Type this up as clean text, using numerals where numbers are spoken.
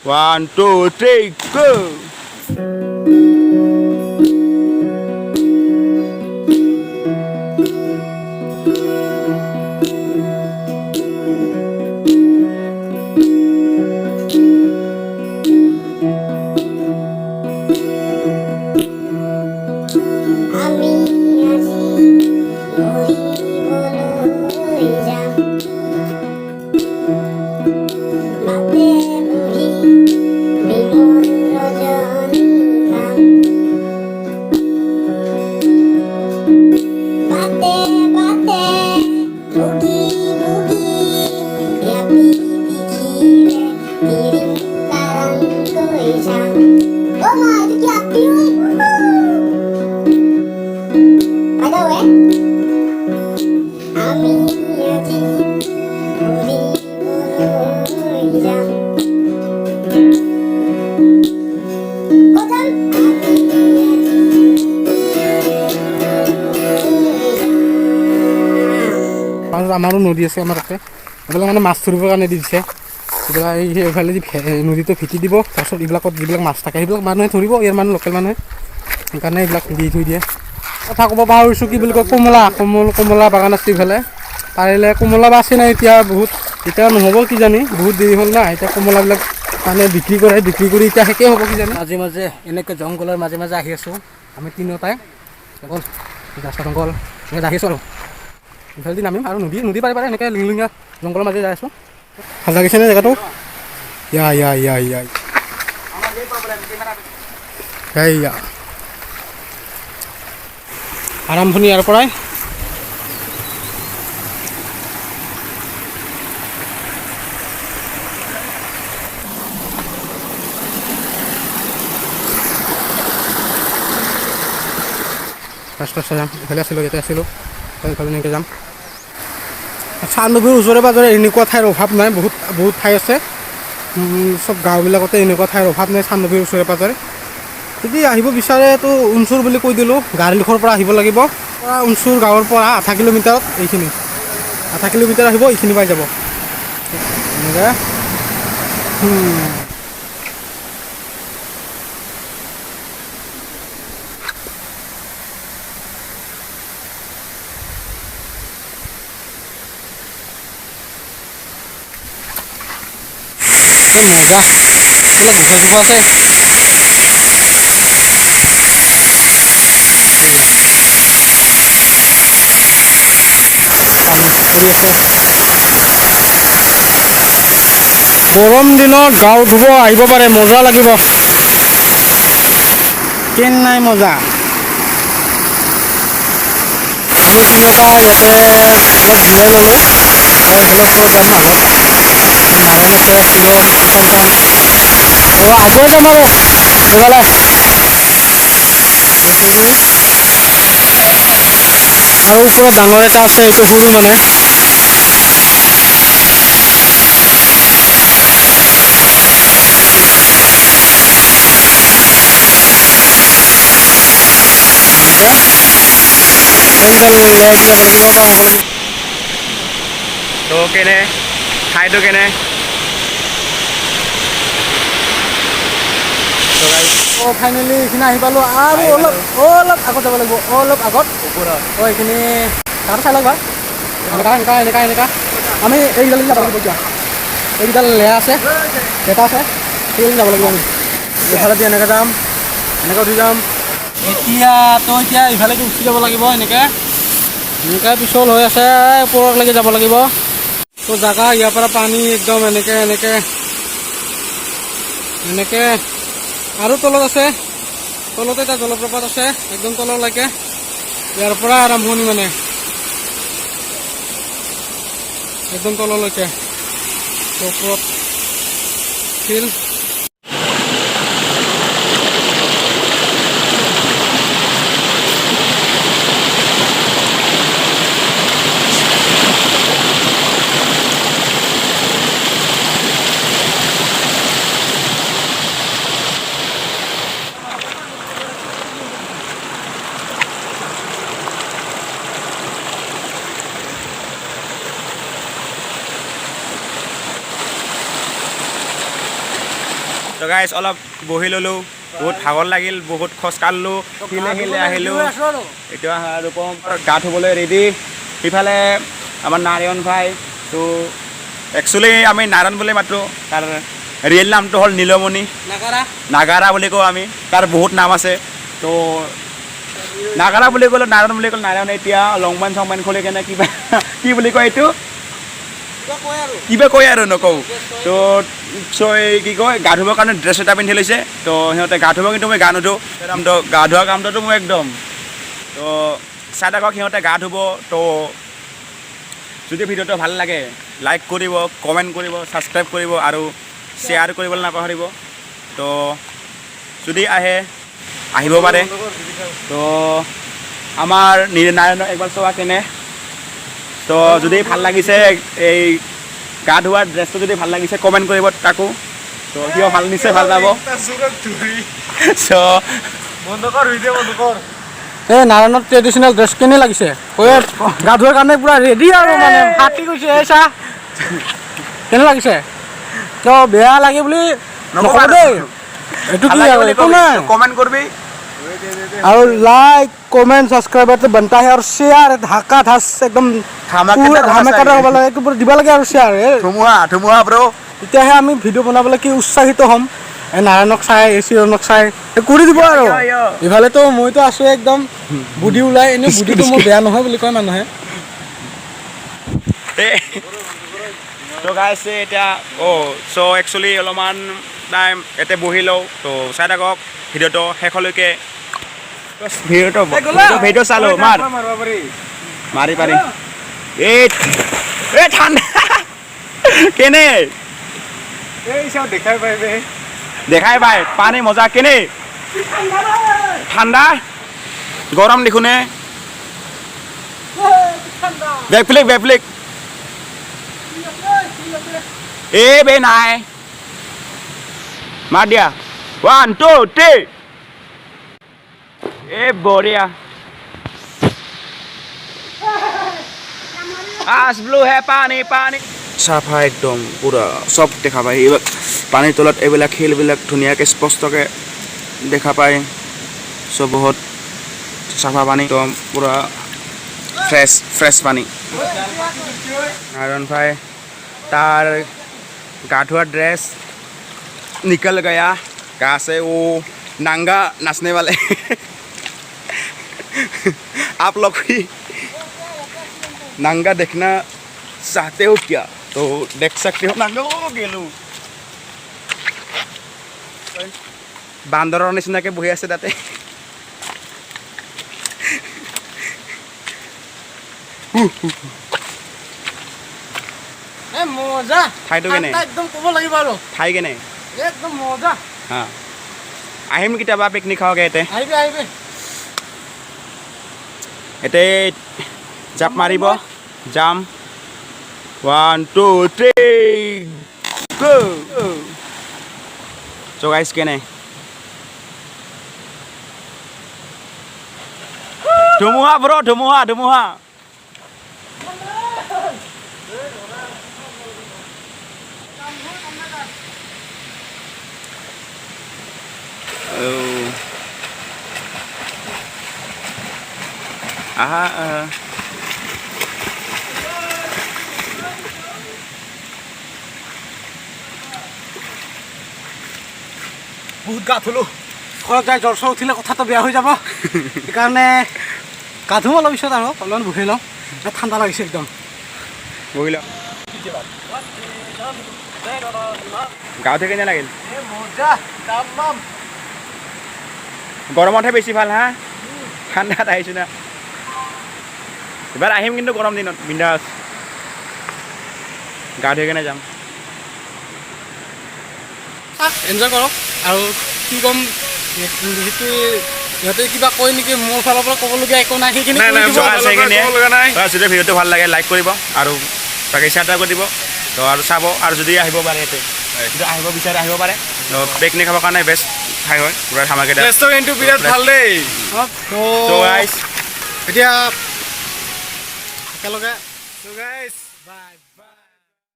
1 2 3 go. আমাৰো নদী আছে আমাৰ তাতে এইবিলাক মানে মাছ ধৰিবৰ কাৰণে দি দিছে এইবিলাক এইফালে নদীটো ভেটি দিব তাৰপিছত এইবিলাকত যিবিলাক মাছ থাকে সেইবিলাক মানুহে ধৰিব ইয়াৰ মানুহ লোকেল মানুহে সেইকাৰণে এইবিলাক দি থৈ দিয়ে কথা ক'ব পাহৰিছোঁ কি বুলি কয় কমলা বাগান আছে ইফালে পাৰিলে কমলা আছে নাই এতিয়া বহুত এতিয়া নহ'ব কিজানি বহুত দেৰি হ'ল না এতিয়া কমলাবিলাক মানে বিক্ৰী কৰি এতিয়া শেষেই হ'ব কিজানি মাজে মাজে এনেকৈ জংঘলৰ মাজে মাজে আহি আছোঁ আমি তিনিওটাই অকল ৰাস্তা জংঘল এনেকৈ আহিছোঁ আৰু ইফালেদি নামিম আৰু নদী পাৰে এনেকৈ লিংলিঙীয়া জংঘলৰ মাজে যাই আছোঁ ভাল লাগিছেনে জেগাটো ইয়া আৰম্ভণি ইয়াৰ পৰাই যাম ইফালে আছিলোঁ ইয়াতে আছিলোঁ ইফালে এনেকৈ যাম চান্দুবিৰ ওচৰে পাঁজৰে এনেকুৱা ঠাইৰ অভাৱ নাই বহুত ঠাই আছে চব গাঁওবিলাকতে এনেকুৱা ঠাইৰ অভাৱ নাই চান্দুবিৰ ওচৰে পাঁজৰে যদি আহিব বিচাৰে তো উনচুৰ বুলি কৈ দিলোঁ গাড়ীলিখৰ পৰা আহিব লাগিব উনচুৰ গাঁৱৰ পৰা 8 কিলোমিটাৰত এইখিনি 8 কিলোমিটাৰ আহিব এইখিনি পাই যাব এনেকৈ মজা অলপ গোফা আছে গৰম দিনত গাঁও ধুব আহিব পাৰে মজা লাগিব চেন্নাই মজা আমি তিনিওটা ইয়াতে অলপ জিৰাই ল'লোঁ এইফালৰ ওপৰত যাম আগত নাৰায়ণ আছে শিৱম ওপৰত যাম আগুৱাই যাম আৰু এইফালে আৰু ওপৰত ডাঙৰ এটা আছে এইটো সৰু মানে তো কেনে ঠাইটো কেনে ফাইনেলি এইখিনি আহি পালোঁ আৰু অলপ আগত যাব লাগিব অলপ আগত এইখিনি তাতে চাই লওক বা এনেকা আমি এইকেইডাল যাব লাগিব এতিয়া এইকেইডাল লেয়া আছে লেটা আছে সেইকেইডাল যাব লাগিব আমি এইফালেদি এনেকৈ যাম এনেকৈ উঠি যাম এতিয়া ইফালেদি উঠি যাব লাগিব এনেকৈ পিছল হৈ আছে ওপৰলৈকে যাব লাগিব তো জেগা ইয়াৰ পৰা পানী একদম এনেকৈ আৰু তলত আছে তলতে এটা জলপ্ৰপাত আছে একদম তললৈকে ইয়াৰ পৰা আৰম্ভণি মানে একদম তললৈকে ওপৰত শিল তো গাইজ অলপ বহি ল'লোঁ, বহুত ভাগৰ লাগিল, বহুত খোজ কাঢ়িলোঁ, শিলে আহিলোঁ। এতিয়া ৰূপম গা ধুবলৈ ৰেডি। সিফালে আমাৰ নাৰায়ণ ভাই। তো একচুৱেলি আমি নাৰায়ণ বুলি মাতোঁ, তাৰ ৰিয়েল নামটো হ'ল নীলমণি নাগাৰা বুলি কওঁ আমি। তাৰ বহুত নাম আছে। তো নাগাৰা বুলি ক'লোঁ, নাৰায়ণ বুলি ক'লোঁ, নাৰায়ণ এতিয়া লংপেণ্ট চংপেণ্ট খুলি কেনে কিবা কি বুলি কয় এইটো কিবা কয় আৰু নকওঁ। তো কি কয় গা ধুবৰ কাৰণে ড্ৰেছ এটা পিন্ধি লৈছে। তো সিহঁতে গা ধুব, কিন্তু মই গা নুধোঁ। তো গা ধোৱা কামটোতো মই একদম। তো চাই থাকক সিহঁতে গা ধুব। তো যদি ভিডিঅ'টো ভাল লাগে লাইক কৰিব, কমেণ্ট কৰিব, ছাবস্ক্ৰাইব কৰিব আৰু শ্বেয়াৰ কৰিবলৈ নাপাহৰিব। তো যদি আহিব পাৰে। তো আমাৰ নাৰায়ণক একবাৰ চোৱা কেনে। তো যদি ভাল লাগিছে এই গা ধোৱাৰ ড্ৰেছটো যদি ভাল লাগিছে কমেণ্ট কৰিব তাকো। তো সিও ভাল নিশ্চয় ভাল পাব। এই নাৰায়ণৰ ট্ৰেডিশ্যনেল ড্ৰেছ কেনে লাগিছে? গা ধোৱাৰ কাৰণে পুৰা ৰেডি আৰু মানে ফাটি গৈছে। চা কেনে লাগিছে? তো বেয়া লাগে বুলি নক'ব দেই। এইটো কি আৰু একো নাই। কমেণ্ট কৰিবি আৰু লাইক কমেণ্ট ছাবস্ক্ৰাইবাৰটো বনতা হে আৰু শ্বেয়াৰ ধাকা ধাচ একদম ধামাকাদাৰ হ'ব লাগে। এইটো দিব লাগে আৰু শ্বেয়াৰ। ধুমুহা ব্ৰ। তেতিয়াহে আমি ভিডিঅ' বনাবলৈ কি উৎসাহিত হ'ম। এই নাৰায়ণক চাই, এই চিৰণক চাই কৰি দিব আৰু। ইফালেতো মইতো আছোঁ একদম বুদ্ধি ওলাই। এনেই বুদ্ধিটো মোৰ বেয়া নহয় বুলি কয় মানুহে। তো গাইজ এতিয়া চ' একচুৱেলি অলপমান টাইম ইয়াতে বহি লওঁ। তো চাই থাকক ভিডিঅ'টো শেষলৈকে। ভিডিঅ' চালোঁ মাৰি পাৰি। এই ঠাণ্ডা কেনে দেখাই পাই পানী মজা কেনে ঠাণ্ডা গৰম দেখোনে। বেফ্লিক বে নাই মাৰ দিয়া 1 2 3 বঢ়িয়া। ব্লু হে পানী চাফা একদম পুৰা চব দেখা পায়। এইবিলাক পানীৰ তলত এইবিলাক শিলবিলাক ধুনীয়াকৈ স্পষ্টকৈ দেখা পায়। চব বহুত চাফা পানী, একদম পুৰা ফ্ৰেছ পানী। নাৰায়ণ ভাই তাৰ গা ধোৱা ড্ৰেছ निकल गया कहाँ से वो नंगा नाचने वाले आप लोग भी नंगा देखना चाहते हो क्या? तो देख सकते हो नंगा गेलू बांदৰৰ নিচিনাকে বহি আছে তাতে। মজা ঠাইটো কেনে একদম ক'ব লাগিব আৰু ঠাই কেনে একদম মজা। হা আহিম কেতিয়াবা পিকনিক খাওঁগে ইয়াতে। আহিবি ইয়াতে জাপ মাৰিব যাম 1 2 3 গো। চ' গাইজ কেনে ধুমুহা ব্ৰ ধুমুহা বহুত গা ধুলোঁ। ঘৰত যাই জ্বৰ চৰ উঠিলে কথাটো বেয়া হৈ যাব। সেইকাৰণে গা ধুম অলপ পিছত আৰু অলপমান বহি লওঁ। ঠাণ্ডা লাগিছে একদম বহি লওঁ। গা ধুই কেনে লাগিল? গৰমতহে বেছি ভাল হা, ঠাণ্ডাত আহিছোঁ না। এবাৰ আহিম কিন্তু গৰম দিনত বিন্দাছ গা ধুই কেনে যাম। এনজয় কৰক আৰু কি ক'ম, যিটো সিহঁতে কিবা কয় নেকি মোৰ ফালৰ পৰা ক'বলগীয়া একো নাই। সেইখিনি যদি ভিডিঅ'টো ভাল লাগে লাইক কৰিব আৰু তাকে শ্বেয়াৰ কৰি দিব। তো আৰু চাব আৰু যদি আহিব পাৰে ইয়াতে, যদি আহিব বিচাৰে আহিব পাৰে। পিকনিক খাবৰ কাৰণে বেষ্ট ঠাই হয় পুৰা ধামাকেদাৰ। ৰেষ্টুৰেণ্টটো বিৰাট ভাল দেই। তো গাইজ এতিয়া একেলগে So guys